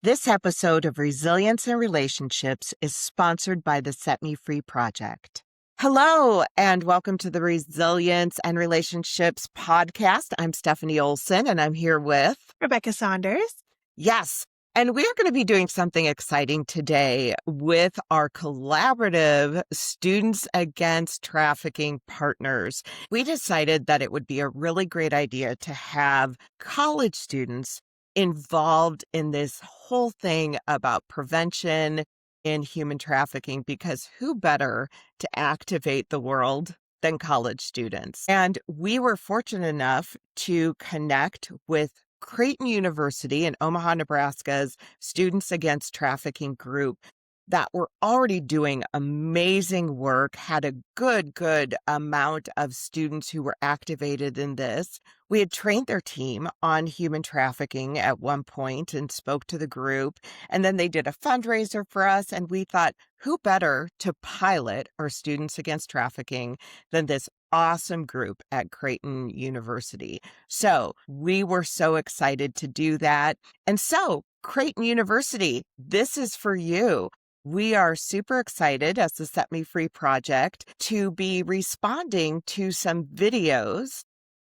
This episode of Resilience in Relationships is sponsored by the Set Me Free Project. Hello, and welcome to the Resilience and Relationships podcast. I'm Stephanie Olson, and I'm here with Rebecca Saunders. Yes, and we are going to be doing something exciting today with our collaborative Students Against Trafficking partners. We decided that it would be a really great idea to have college students involved in this whole thing about prevention in human trafficking, because who better to activate the world than college students? And we were fortunate enough to connect with Creighton University in Omaha, Nebraska's Students Against Trafficking group that were already doing amazing work, had a good amount of students who were activated in this. We had trained their team on human trafficking at one point and spoke to the group, and then they did a fundraiser for us, and we thought, who better to pilot our Students Against Trafficking than this awesome group at Creighton University? So we were so excited to do that. And so, Creighton University, this is for you. We are super excited as the Set Me Free Project to be responding to some videos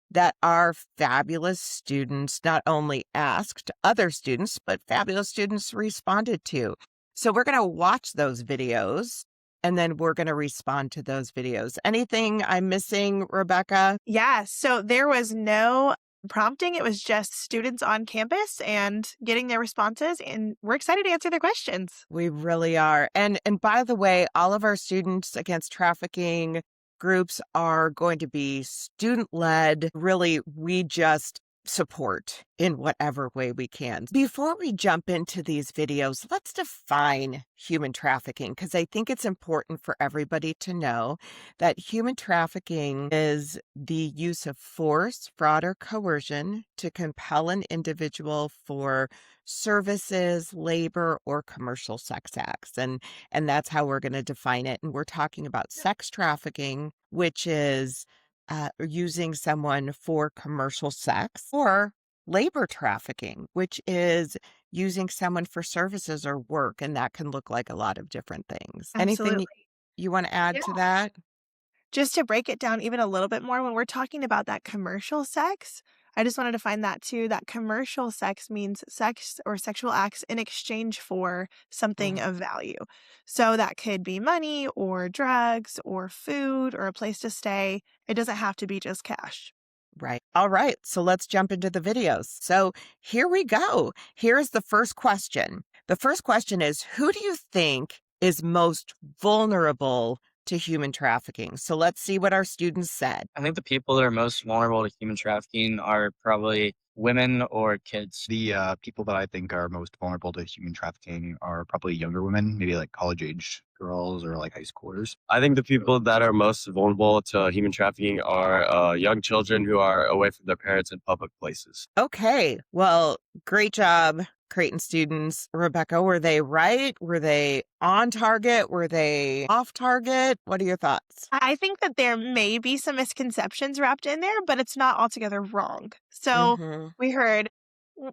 that our fabulous students not only asked other students, but fabulous students responded to. So we're going to watch those videos, and then we're going to respond to those videos. Anything I'm missing, Rebecca? Yeah, so there was no prompting. It was just students on campus and getting their responses, and we're excited to answer their questions. We really are. And by the way, all of our Students Against Trafficking groups are going to be student-led. Really, we just support in whatever way we can. Before we jump into these videos, let's define human trafficking, because I think it's important for everybody to know that human trafficking is the use of force, fraud, or coercion to compel an individual for services, labor, or commercial sex acts. And that's how we're going to define it. And we're talking about sex trafficking, which is using someone for commercial sex, or labor trafficking, which is using someone for services or work. And that can look like a lot of different things. Absolutely. Anything you want to add to that? Just to break it down even a little bit more, when we're talking about that commercial sex, I just want to define that too. That commercial sex means sex or sexual acts in exchange for something of value. So that could be money or drugs or food or a place to stay. It doesn't have to be just cash. Right. All right. So let's jump into the videos. So here we go. Here's the first question. The first question is, who do you think is most vulnerable to human trafficking? So let's see what our students said. I think the people that are most vulnerable to human trafficking are probably women or kids. The people that I think are most vulnerable to human trafficking are probably younger women, maybe like college-age girls or like high schoolers. I think the people that are most vulnerable to human trafficking are young children who are away from their parents in public places. Okay. Well, great job, Creighton students. Rebecca, were they right? Were they on target? Were they off target? What are your thoughts? I think that there may be some misconceptions wrapped in there, but it's not altogether wrong. So we heard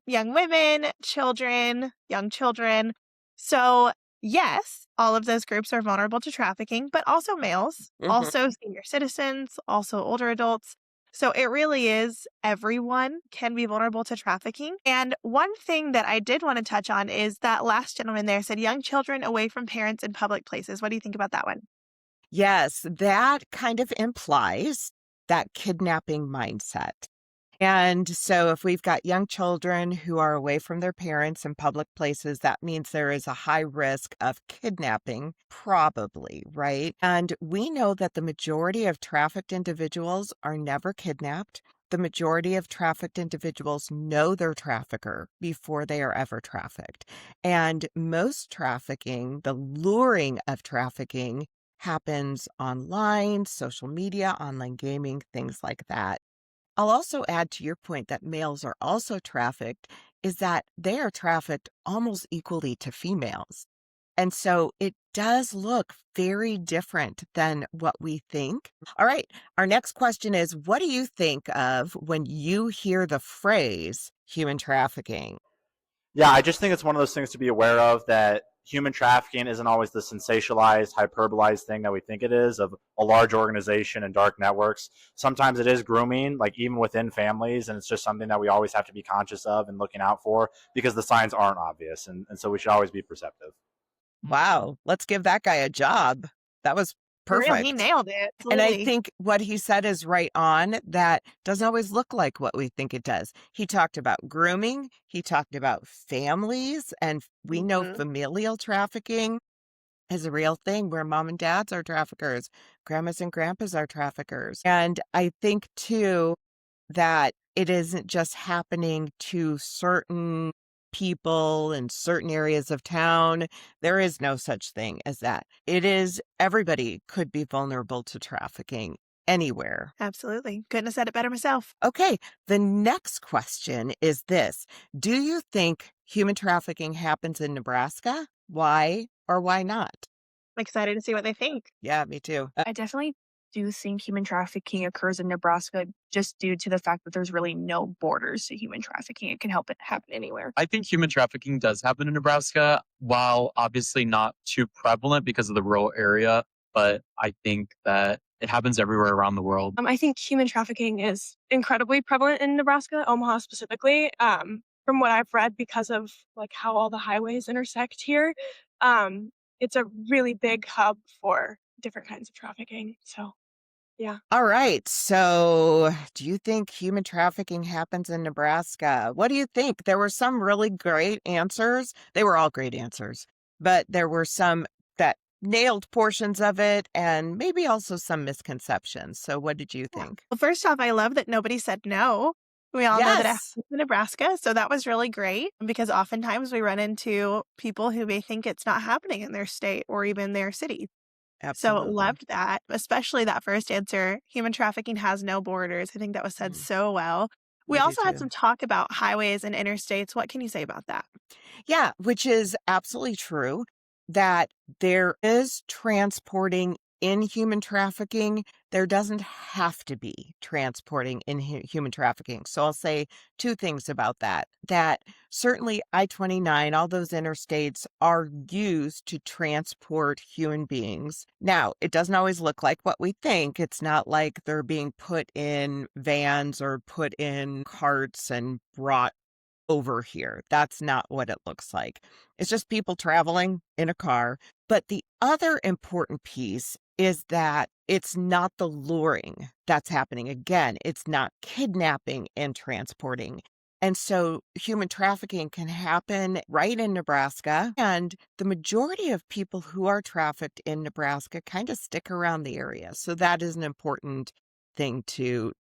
young women, children, young children. So yes, all of those groups are vulnerable to trafficking, but also males, also senior citizens, also older adults. So it really is, everyone can be vulnerable to trafficking. And one thing that I did want to touch on is that last gentleman there said young children away from parents in public places. What do you think about that one? Yes, that kind of implies that kidnapping mindset. And so if we've got young children who are away from their parents in public places, that means there is a high risk of kidnapping, probably, right? And we know that the majority of trafficked individuals are never kidnapped. The majority of trafficked individuals know their trafficker before they are ever trafficked. And most trafficking, the luring of trafficking, happens online, social media, online gaming, things like that. I'll also add to your point that males are also trafficked, is that they are trafficked almost equally to females. And so it does look very different than what we think. All right. Our next question is, what do you think of when you hear the phrase human trafficking? Yeah, I just think it's one of those things to be aware of, that human trafficking isn't always the sensationalized, hyperbolized thing that we think it is, of a large organization and dark networks. Sometimes it is grooming, like even within families, and it's just something that we always have to be conscious of and looking out for, because the signs aren't obvious. And so we should always be perceptive. Wow. Let's give that guy a job. That was For real, he perfect. nailed it. And I Absolutely. think what he said is right on, that doesn't always look like what we think it does. He talked about grooming. He talked about families, and we know Mhm. familial trafficking is a real thing where mom and dads are traffickers, grandmas and grandpas are traffickers. And I think too that it isn't just happening to certain people in certain areas of town. There is no such thing as that. It is everybody could be vulnerable to trafficking anywhere. Absolutely. Couldn't have said it better myself. Okay, the next question is this. Do you think human trafficking happens in Nebraska? Why or why not? I'm excited to see what they think. Yeah, me too. I definitely do think human trafficking occurs in Nebraska just due to the fact that there's really no borders to human trafficking. It can help it happen anywhere. I think human trafficking does happen in Nebraska, while obviously not too prevalent because of the rural area. But I think that it happens everywhere around the world. I think human trafficking is incredibly prevalent in Nebraska, Omaha specifically. From what I've read, because of like how all the highways intersect here, it's a really big hub for different kinds of trafficking. So, yeah. All right. So, do you think human trafficking happens in Nebraska? What do you think? There were some really great answers. They were all great answers, but there were some that nailed portions of it and maybe also some misconceptions. So, what did you think? Well, first off, I love that nobody said no. We all know that it Yes. happens in Nebraska. So that was really great, because oftentimes we run into people who may think it's not happening in their state or even their city. So Absolutely. loved that, especially that first answer. Human trafficking has no borders. I think that was said Mm, so well. We I do also had too. some talk about highways and interstates. What can you say about that? Yeah, which is absolutely true, that there is transporting in human trafficking. There doesn't have to be transporting in human trafficking. So I'll say two things about that. That certainly I-29, all those interstates are used to transport human beings. Now, it doesn't always look like what we think. It's not like they're being put in vans or put in carts and brought over here. That's not what it looks like. It's just people traveling in a car. But the other important piece is that it's not the luring that's happening. Again, it's not kidnapping and transporting. And so human trafficking can happen right in Nebraska. And the majority of people who are trafficked in Nebraska kind of stick around the area. So that is an important thing to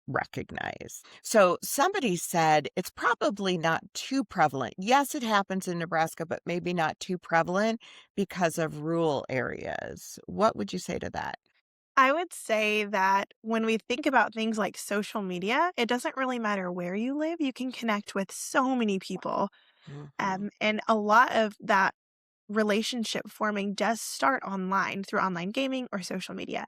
recognize. So somebody said it's probably not too prevalent. Yes, it happens in Nebraska, but maybe not too prevalent because of rural areas. What would you say to that? I would say that when we think about things like social media, it doesn't really matter where you live. You can connect with so many people. Mhm. And a lot of that relationship forming does start online through online gaming or social media.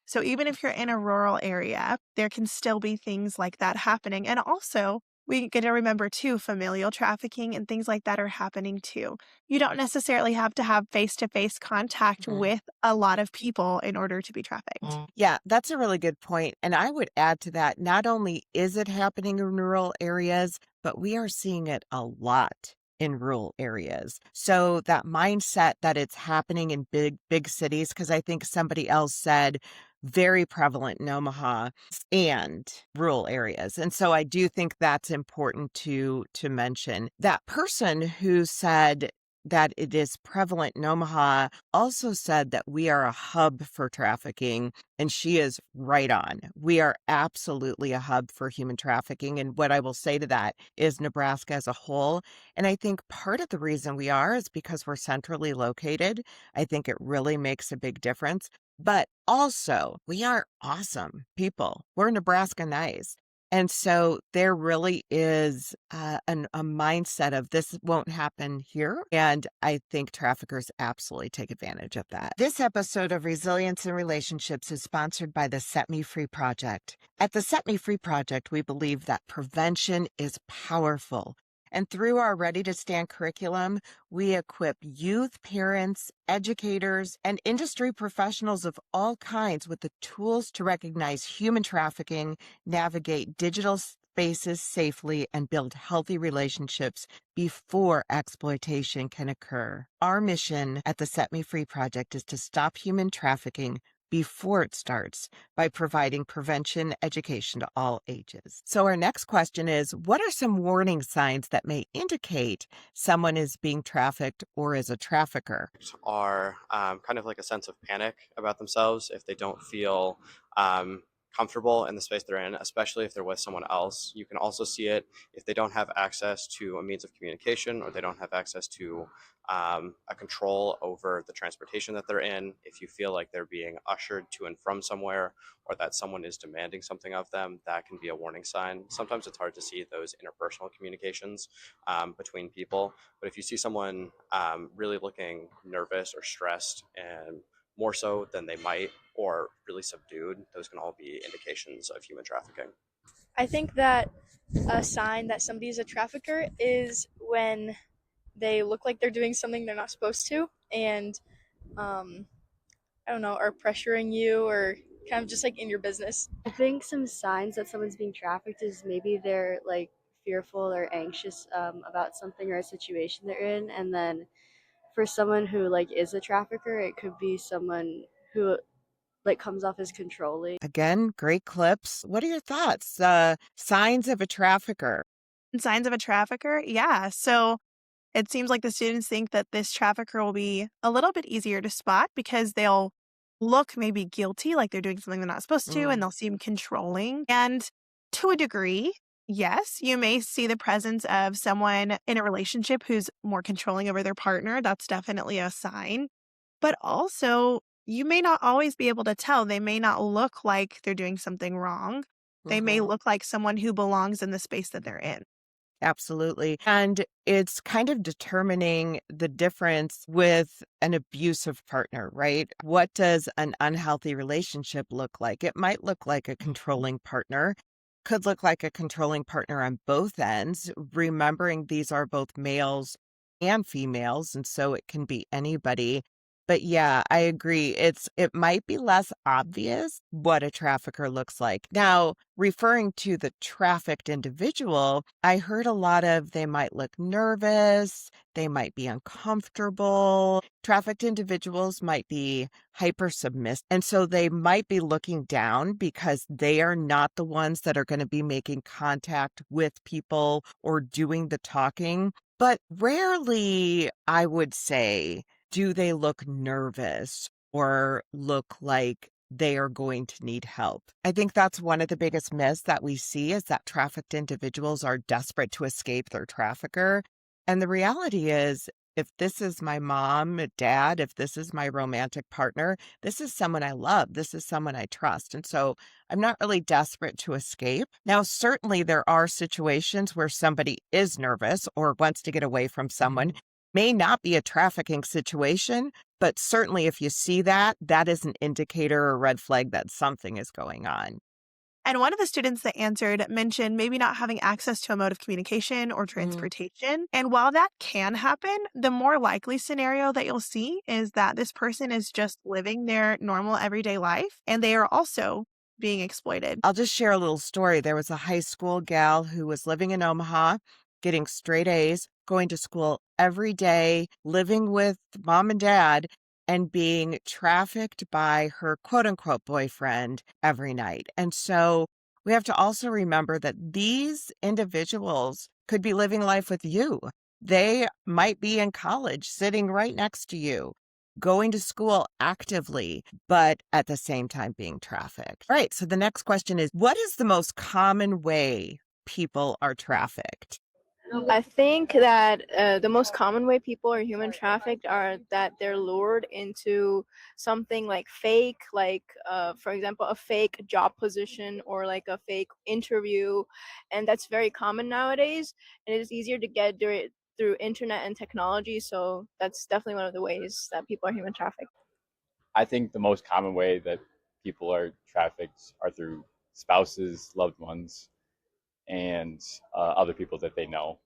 So even if you're in a rural area, there can still be things like that happening. And also, we get to remember too, familial trafficking and things like that are happening too. You don't necessarily have to have face-to-face contact Mhm. with a lot of people in order to be trafficked. Yeah, that's a really good point. And I would add to that, not only is it happening in rural areas, but we are seeing it a lot in rural areas. So that mindset that it's happening in big cities, because I think somebody else said very prevalent in Omaha and rural areas. And so I do think that's important to mention. That person who said that it is prevalent in Omaha also said that we are a hub for trafficking, and she is right on. We are absolutely a hub for human trafficking. And what I will say to that is Nebraska as a whole. And I think part of the reason we are is because we're centrally located. I think it really makes a big difference. But also, we are awesome people. We're Nebraska nice. And so there really is a mindset of this won't happen here. And I think traffickers absolutely take advantage of that. This episode of Resilience in Relationships is sponsored by the Set Me Free Project. At the Set Me Free Project, we believe that prevention is powerful. And through our Ready to Stand curriculum, we equip youth, parents, educators, and industry professionals of all kinds with the tools to recognize human trafficking, navigate digital spaces safely, and build healthy relationships before exploitation can occur. Our mission at the Set Me Free Project is to stop human trafficking before it starts by providing prevention education to all ages. So our next question is, what are some warning signs that may indicate someone is being trafficked or is a trafficker? Are kind of like a sense of panic about themselves if they don't feel comfortable in the space they're in, especially if they're with someone else. You can also see it if they don't have access to a means of communication, or they don't have access to a control over the transportation that they're in. If you feel like they're being ushered to and from somewhere, or that someone is demanding something of them, that can be a warning sign. Sometimes it's hard to see those interpersonal communications between people, but if you see someone really looking nervous or stressed, and more so than they might, or really subdued, those can all be indications of human trafficking. I think that a sign that somebody's a trafficker is when they look like they're doing something they're not supposed to, and I don't know, are pressuring you or kind of just like in your business. I think some signs that someone's being trafficked is maybe they're like fearful or anxious about something or a situation they're in, and then for someone who like is a trafficker, it could be someone who like comes off as controlling. Again, great clips. What are your thoughts? Signs of a trafficker. Signs of a trafficker? Yeah. So it seems like the students think that this trafficker will be a little bit easier to spot because they'll look maybe guilty, like they're doing something they're not supposed to, and they'll seem controlling. And to a degree, yes, you may see the presence of someone in a relationship who's more controlling over their partner. That's definitely a sign. But also, you may not always be able to tell. They may not look like they're doing something wrong. They may look like someone who belongs in the space that they're in. Absolutely. And it's kind of determining the difference with an abusive partner, right? What does an unhealthy relationship look like? It might look like a controlling partner, could look like a controlling partner on both ends, remembering these are both males and females, and so it can be anybody. But yeah, I agree. It might be less obvious what a trafficker looks like. Now, referring to the trafficked individual, I heard a lot of they might look nervous, they might be uncomfortable. Trafficked individuals might be hyper submissive, and so they might be looking down because they are not the ones that are going to be making contact with people or doing the talking. But rarely, I would say, do they look nervous or look like they are going to need help? I think that's one of the biggest myths that we see, is that trafficked individuals are desperate to escape their trafficker. And the reality is, if this is my mom, dad, if this is my romantic partner, this is someone I love. This is someone I trust. And so I'm not really desperate to escape. Now, certainly there are situations where somebody is nervous or wants to get away from someone. May not be a trafficking situation, but certainly if you see that, that is an indicator or red flag that something is going on. And one of the students that answered mentioned maybe not having access to a mode of communication or transportation. And while that can happen, the more likely scenario that you'll see is that this person is just living their normal everyday life, and they are also being exploited. I'll just share a little story. There was a high school gal who was living in Omaha, getting straight A's, going to school every day, living with mom and dad, and being trafficked by her quote unquote boyfriend every night. And so we have to also remember that these individuals could be living life with you. They might be in college, sitting right next to you, going to school actively, but at the same time being trafficked. All right. So the next question is, what is the most common way people are trafficked? I think that the most common way people are human trafficked are that they're lured into something like fake, like for example, a fake job position or like a fake interview, and that's very common nowadays. And it is easier to get through internet and technology, so that's definitely one of the ways that people are human trafficked. I think the most common way that people are trafficked are through spouses, loved ones, and other people that they know.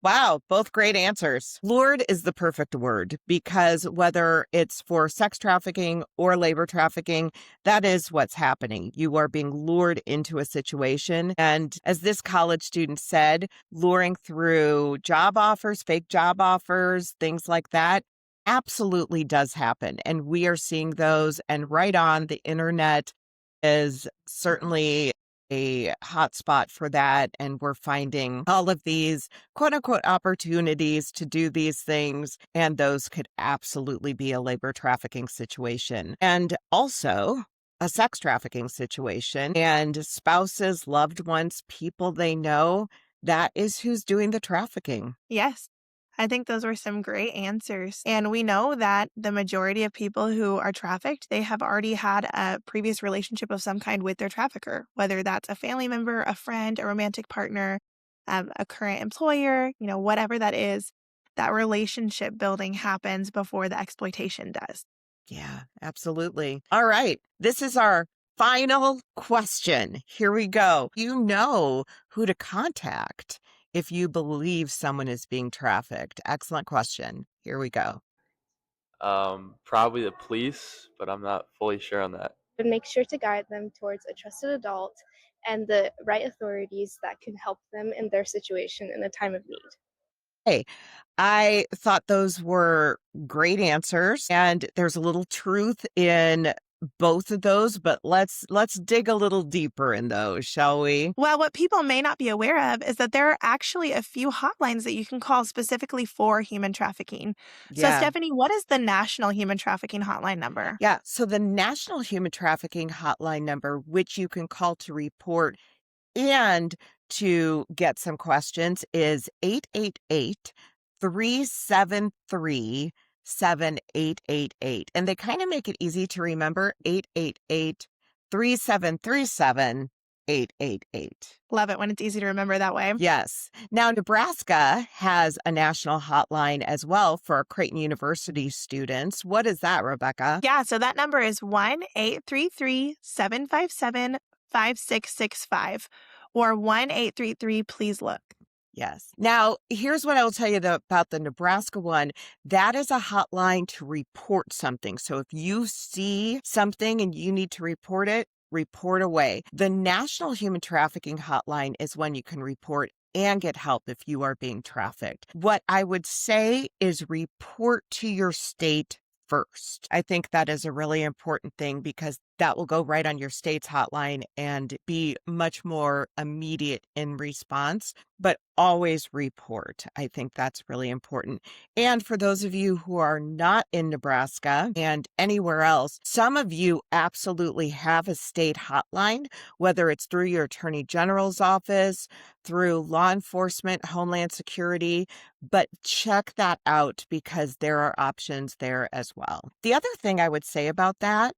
Wow, both great answers. Lured is the perfect word because whether it's for sex trafficking or labor trafficking, that is what's happening. You are being lured into a situation. And as this college student said, luring through job offers, fake job offers, things like that absolutely does happen. And we are seeing those. And right on, the internet is certainly a hotspot for that. And we're finding all of these quote unquote opportunities to do these things. And those could absolutely be a labor trafficking situation. And also a sex trafficking situation. And spouses, loved ones, people they know, that is who's doing the trafficking. Yes. I think those were some great answers. And we know that the majority of people who are trafficked, they have already had a previous relationship of some kind with their trafficker, whether that's a family member, a friend, a romantic partner, a current employer, whatever that is, that relationship building happens before the exploitation does. Yeah, absolutely. All right. This is our final question. Here we go. You know who to contact if you believe someone is being trafficked. Excellent question. Here we go. Probably the police, but I'm not fully sure on that. But make sure to guide them towards a trusted adult and the right authorities that can help them in their situation in a time of need. Hey, I thought those were great answers, and there's a little truth in both of those, but let's dig a little deeper in those, shall we? Well, what people may not be aware of is that there are actually a few hotlines that you can call specifically for human trafficking. So, Yeah. Stephanie, what is the National Human Trafficking Hotline number? Yeah, so the National Human Trafficking Hotline number, which you can call to report and to get some questions, is 888-373-7888. And they kind of make it easy to remember, 888-3737-888. Love it when it's easy to remember that way. Yes. Now, Nebraska has a national hotline as well for Creighton University students. What is that, Rebecca? Yeah, so that number is 1-833-757-5665 or 1-833-PLEASE-LOOK. Yes. Now, here's what I will tell you about the Nebraska one. That is a hotline to report something. So if you see something and you need to report it, report away. The National Human Trafficking Hotline is when you can report and get help if you are being trafficked. What I would say is report to your state first. I think that is a really important thing because that will go right on your state's hotline and be much more immediate in response, but always report. I think that's really important. And for those of you who are not in Nebraska and anywhere else, some of you absolutely have a state hotline, whether it's through your attorney general's office, through law enforcement, Homeland Security, but check that out because there are options there as well. The other thing I would say about that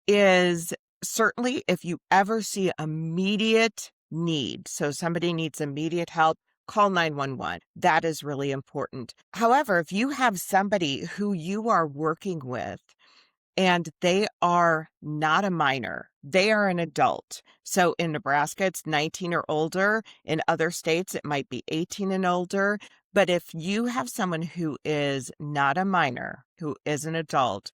is certainly if you ever see immediate need, so somebody needs immediate help, call 911. That is really important. However, if you have somebody who you are working with and they are not a minor, they are an adult. So in Nebraska, it's 19 or older. In other states, it might be 18 and older. But if you have someone who is not a minor, who is an adult,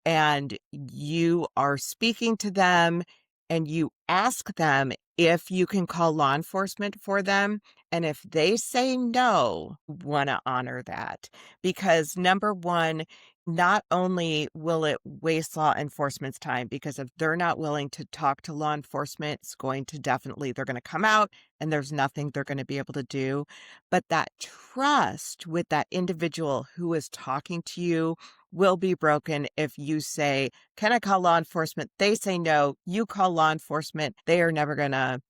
and you are speaking to them and you ask them if you can call law enforcement for them, and if they say no, want to honor that. Because number one, not only will it waste law enforcement's time, because if they're not willing to talk to law enforcement, it's going to definitely, they're going to come out and there's nothing they're going to be able to do. But that trust with that individual who is talking to you will be broken if you say, can I call law enforcement? They say no, you call law enforcement. They are never going to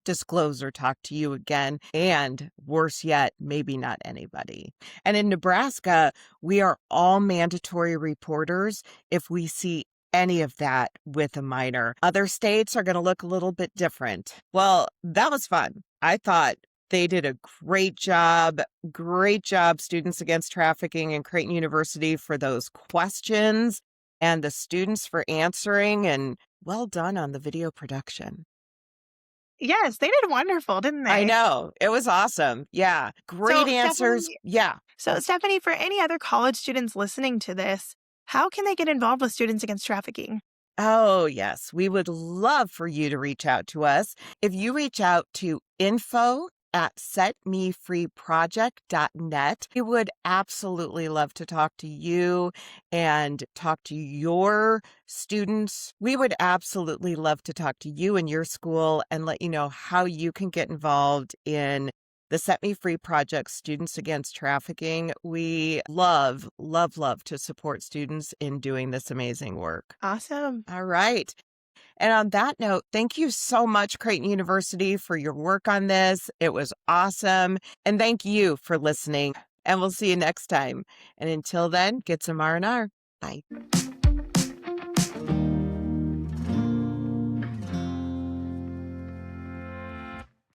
disclose or talk to you again. And worse yet, maybe not anybody. And in Nebraska, we are all mandatory reporters if we see any of that with a minor. Other states are going to look a little bit different. Well, that was fun. I thought they did a great job. Great job, Students Against Trafficking and Creighton University, for those questions, and the students for answering, and well done on the video production. Yes, they did wonderful, didn't they? I know. It was awesome. Yeah. Great answers. Yeah. So, Stephanie, for any other college students listening to this, how can they get involved with Students Against Trafficking? Oh, yes. We would love for you to reach out to us. If you reach out to info@setmefreeproject.net, we would absolutely love to talk to you and talk to your students. We would absolutely love to talk to you and your school and let you know how you can get involved in the Set Me Free Project, Students Against Trafficking. We love, love, love to support students in doing this amazing work. Awesome. All right. And on that note, thank you so much, Creighton University, for your work on this. It was awesome. And thank you for listening. And we'll see you next time. And until then, get some R&R. Bye.